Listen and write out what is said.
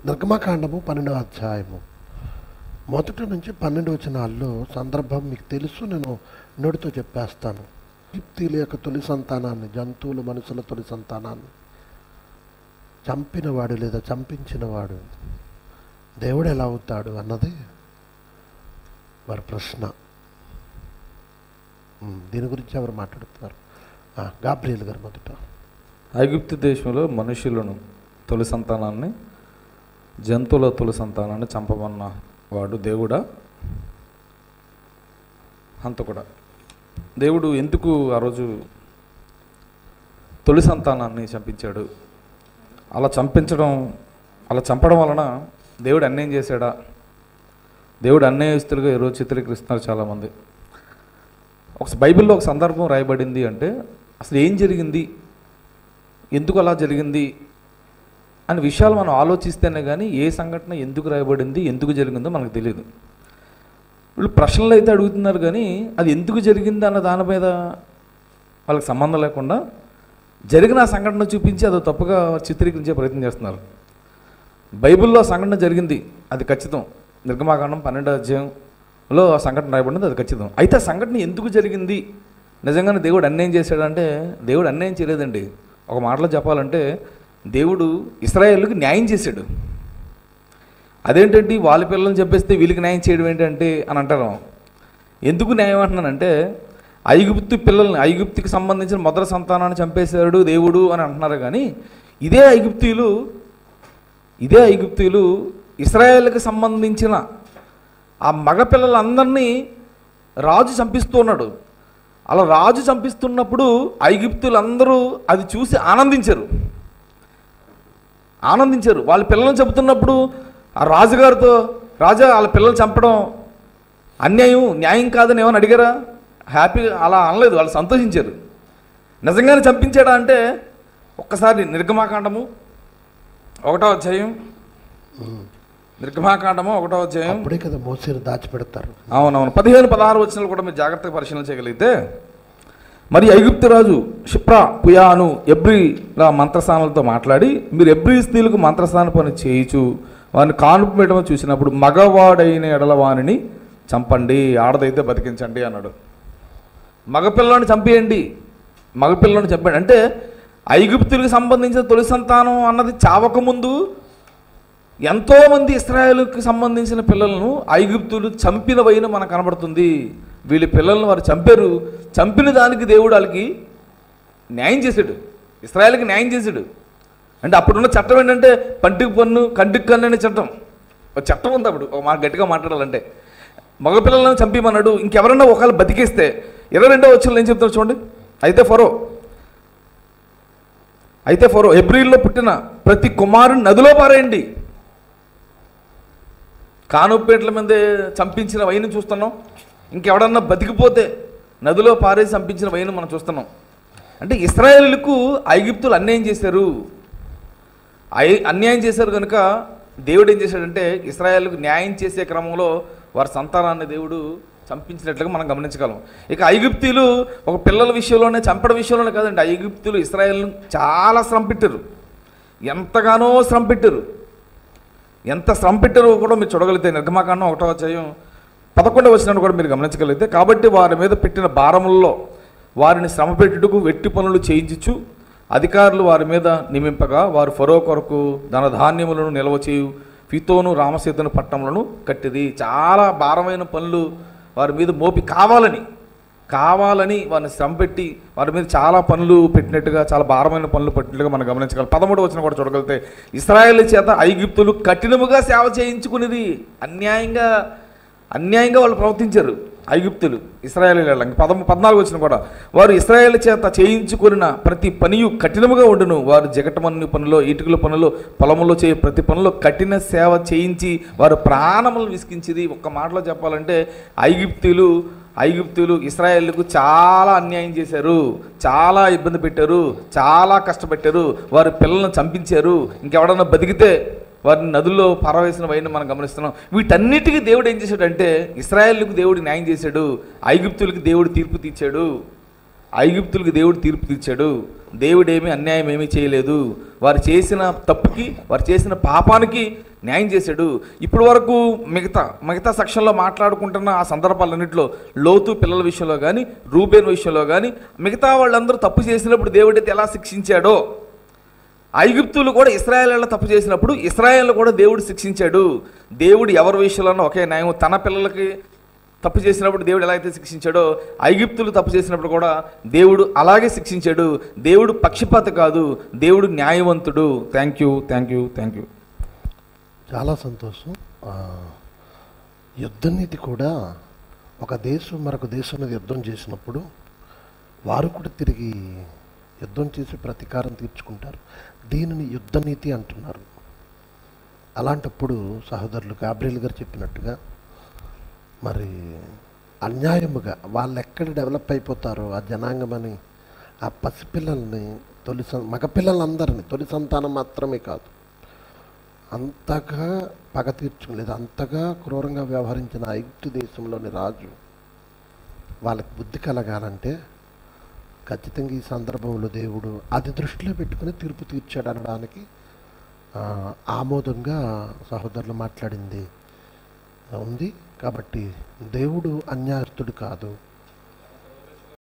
నిర్గమకాండము 12వ అధ్యాయము మొదటి నుంచి 12 వచనాల్లో సందర్భం మీకు తెలుసు. నేను నోటితో చెప్పేస్తాను. ఐగుప్తీయుల యొక్క తొలి సంతానాన్ని, జంతువులు మనుషుల తొలి సంతానాన్ని చంపినవాడు లేదా చంపించినవాడు దేవుడు ఎలా అవుతాడు అన్నది వారి ప్రశ్న. దీని గురించి ఎవరు మాట్లాడుతున్నారు? గాబ్రియల్ గారు మొదట. ఐగుప్తు దేశంలో మనుషులను తొలి సంతానాన్ని, జంతువుల తొలి సంతానాన్ని చంపమన్న వాడు దేవుడా, హంతకుడా? దేవుడు ఎందుకు ఆ రోజు తొలి సంతానాన్ని చంపించాడు? అలా చంపడం వలన దేవుడు అన్యాయం చేశాడా? దేవుడు అన్యాయస్తులుగా ఈరోజు చిత్రీకరిస్తున్నారు చాలామంది. బైబిల్లో ఒక సందర్భం రాయబడింది అంటే అసలు ఏం జరిగింది, ఎందుకు అలా జరిగింది అనే విషయాలు మనం ఆలోచిస్తేనే కానీ ఏ సంఘటన ఎందుకు రాయబడింది, ఎందుకు జరిగిందో మనకు తెలియదు. వీళ్ళు ప్రశ్నలు అయితే అడుగుతున్నారు కానీ అది ఎందుకు జరిగింది అన్న దాని మీద వాళ్ళకి సంబంధం లేకుండా జరిగిన ఆ సంఘటన చూపించి అదో తప్పుగా చిత్రీకరించే ప్రయత్నం చేస్తున్నారు. బైబిల్లో సంఘటన జరిగింది, అది ఖచ్చితం. నిర్గమాకాండం 12వ అధ్యాయంలో ఆ సంఘటన రాయబడింది, అది ఖచ్చితం. అయితే ఆ సంఘటన ఎందుకు జరిగింది, నిజంగానే దేవుడు అన్యాయం చేశాడంటే దేవుడు అన్యాయం చేయలేదండి. ఒక మాటలో చెప్పాలంటే దేవుడు ఇశ్రాయేలుకి న్యాయం చేశాడు. అదేంటంటే వాళ్ళ పిల్లల్ని చెప్పేస్తే వీళ్ళకి న్యాయం చేయడం ఏంటంటే అని అంటారు. ఎందుకు న్యాయం అంటున్నానంటే ఐగుప్తుకి సంబంధించిన మొదటి సంతానాన్ని చంపేశాడు దేవుడు అని అంటున్నారు. కానీ ఇదే ఐగుప్తీయులు ఇశ్రాయేలుకి సంబంధించిన ఆ మగపిల్లలందరినీ రాజు చంపిస్తూ ఉన్నాడు. అలా రాజు చంపిస్తున్నప్పుడు ఐగుప్తులందరూ అది చూసి ఆనందించారు. వాళ్ళ పిల్లల్ని చెబుతున్నప్పుడు ఆ రాజుగారితో, రాజా వాళ్ళ పిల్లలు చంపడం న్యాయం కాదని ఏమని అడిగారా? హ్యాపీగా అలా అనలేదు, వాళ్ళు సంతోషించారు. నిజంగానే చంపించాడా అంటే ఒక్కసారి నిర్గమాకాండము 1వ అధ్యాయం అప్పుడే కదా మోసేను దాచిపెడతారు. అవునవును, 15-16 వచనాలు కూడా మీరు జాగ్రత్తగా పరిశీలన చేయగలిగితే, మరి ఐగుప్తు రాజు షిప్రా, పుయాను, ఎబ్రీల మంత్రస్థానాలతో మాట్లాడి, మీరు ఎబ్రీ స్త్రీలకు మంత్రస్థాన పని చేయించు వారిని కానుపు పెట్టమని చూసినప్పుడు మగవాడైన ఎడల వారిని చంపండి, ఆడదైతే బతికించండి అన్నాడు. మగపిల్లని చంపేయండి అంటే ఐగుప్తులకు సంబంధించిన తొలి సంతానం అన్నది చావకముందు ఎంతోమంది ఇశ్రాయేలుకి సంబంధించిన పిల్లలను ఐగుప్తులు చంపిన వైన మనకు కనబడుతుంది. వీళ్ళ పిల్లలను వారు చంపారు. చంపిన దానికి దేవుడు వాళ్ళకి న్యాయం చేశాడు, ఇశ్రాయేలుకి న్యాయం చేశాడు. అంటే అప్పుడున్న చట్టం ఏంటంటే పంటికి పన్ను కంటికి కన్ను అనే చట్టం ఉంది. అప్పుడు గట్టిగా మాట్లాడాలంటే మగపిల్లలను చంపిమన్నాడు. ఇంకెవరన్నా ఒకవేళ బతికేస్తే 22వ వచనంలో ఏం చెప్తారు చూడండి. అయితే ఫరో ఎబ్రీల్లో పుట్టిన ప్రతి కుమారుని నదిలో పారేయండి. కానుపేట్ల మీదే చంపించిన వైను చూస్తున్నాం. ఇంకెవడన్నా బతికిపోతే నదిలో పారేసి చంపించిన వైను మనం చూస్తున్నాం. అంటే ఇశ్రాయేలులకు ఐగుప్తులు అన్యాయం చేశారు కనుక దేవుడు ఏం చేశాడంటే ఇశ్రాయేలుకు న్యాయం చేసే క్రమంలో వారి సంతానాన్ని దేవుడు చంపించినట్లుగా మనం గమనించగలం. ఇక ఐగుప్తీయులు ఒక పిల్లల విషయంలోనే, చంపడం విషయంలోనే కాదండి, ఐగుప్తులు ఇశ్రాయేలును చాలా శ్రమ పెట్టారు. ఎంతగానో శ్రమ పెట్టారు. ఎంత శ్రమ పెట్టారో కూడా మీరు చూడగలిగితే నిర్గమాకాండం 1వ అధ్యాయం 11వ వచనాన్ని కూడా మీరు గమనించగలిగితే, కాబట్టి వారి మీద పెట్టిన భారములలో వారిని శ్రమ పెట్టుటకు వెట్టి పనులు చేయించు అధికారులు వారి మీద నియమింపగా వారు ఫరో కొరకు ధనధాన్యములను నిల్వ చేయు ఫితోను రామసేతును పట్టణములను కట్టిది. చాలా భారమైన పనులు వారి మీద మోపి కావాలని వారిని శ్రమ పెట్టి వారి మీద చాలా పనులు పెట్టినట్టుగా, చాలా భారమైన పనులు పెట్టినట్టుగా మనం గమనించగలం. 13వ వచనం కూడా చూడగలిగితే, ఇశ్రాయేలు చేత ఐగుప్తులు కఠినముగా సేవ చేయించుకునేది. అన్యాయంగా వాళ్ళు ప్రవర్తించారు ఐగుప్తులు ఇశ్రాయేలీయుల. 14వ వచనం కూడా, వారు ఇశ్రాయేలు చేత చేయించుకున్న ప్రతి పనియు కఠినముగా ఉండును. వారు జగటమన్ను పనులో, ఇటుకల పనులు, పొలములో చేయ ప్రతి పనులు కఠిన సేవ చేయించి వారు ప్రాణములను విసికించింది. ఒక్క మాటలో చెప్పాలంటే ఐగుప్తులు ఇశ్రాయేలుకు చాలా అన్యాయం చేశారు, చాలా ఇబ్బంది పెట్టారు, చాలా కష్టపెట్టారు. వారి పిల్లలను చంపించారు. ఇంకెవడన్నా బతికితే వారిని నదుల్లో పారవేసిన వైన మనం గమనిస్తున్నాం. వీటన్నిటికీ దేవుడు ఏం చేశాడంటే ఇశ్రాయేలుకు దేవుడు న్యాయం చేశాడు, ఐగుప్తులకు దేవుడు తీర్పు తీర్చాడు. ఐగుప్తులకు దేవుడు తీర్పు తీర్చాడు. దేవుడేమీ అన్యాయం ఏమీ చేయలేదు. వారు చేసిన తప్పుకి, వారు చేసిన పాపానికి న్యాయం చేశాడు. ఇప్పటి వరకు మిగతా సెక్షన్లో మాట్లాడుకుంటున్న ఆ సందర్భాలన్నింటిలో లోతు పిల్లల విషయంలో కానీ, రూబేన్ విషయంలో కానీ, మిగతా వాళ్ళందరూ తప్పు చేసినప్పుడు దేవుడైతే ఎలా శిక్షించాడో, ఐగుప్తులు కూడా ఇశ్రాయేలు తప్పు చేసినప్పుడు ఇశ్రాయేలు కూడా దేవుడు శిక్షించాడు. దేవుడు ఎవరి విషయంలోనూ ఒకే న్యాయం. తన పిల్లలకి తప్పు చేసినప్పుడు దేవుడు ఎలా అయితే శిక్షించాడో, ఐగుప్తులు తప్పు చేసినప్పుడు కూడా దేవుడు అలాగే శిక్షించాడు. దేవుడు పక్షపాత కాదు, దేవుడు న్యాయవంతుడు. Thank you. చాలా సంతోషం. యుద్ధ నీతి కూడా ఒక దేశం మరొక దేశం మీద యుద్ధం చేసినప్పుడు వారు కూడా తిరిగి యుద్ధం చేసి ప్రతీకారం తీర్చుకుంటారు. దీనిని యుద్ధ నీతి అంటున్నారు. అలాంటప్పుడు సహోదరులు గాబ్రియల్ గారు చెప్పినట్టుగా మరి అన్యాయముగా వాళ్ళు ఎక్కడ డెవలప్ అయిపోతారో ఆ జనాంగమని, ఆ పసిపిల్లల్ని మగపిల్లలందరినీ, తొలి సంతానం మాత్రమే కాదు, అంతగా పగ తీర్చుకోలేదు, అంతగా క్రూరంగా వ్యవహరించిన ఐగుప్తు దేశంలోని రాజు వాళ్ళకి బుద్ధి కలగాలంటే ఖచ్చితంగా ఈ సందర్భంలో దేవుడు అది దృష్టిలో పెట్టుకుని తీర్పు తీర్చాడు అనడానికి ఆమోదంగా సహోదరులు మాట్లాడింది ఉంది. కాబట్టి దేవుడు అన్యాయస్తుడు కాదు.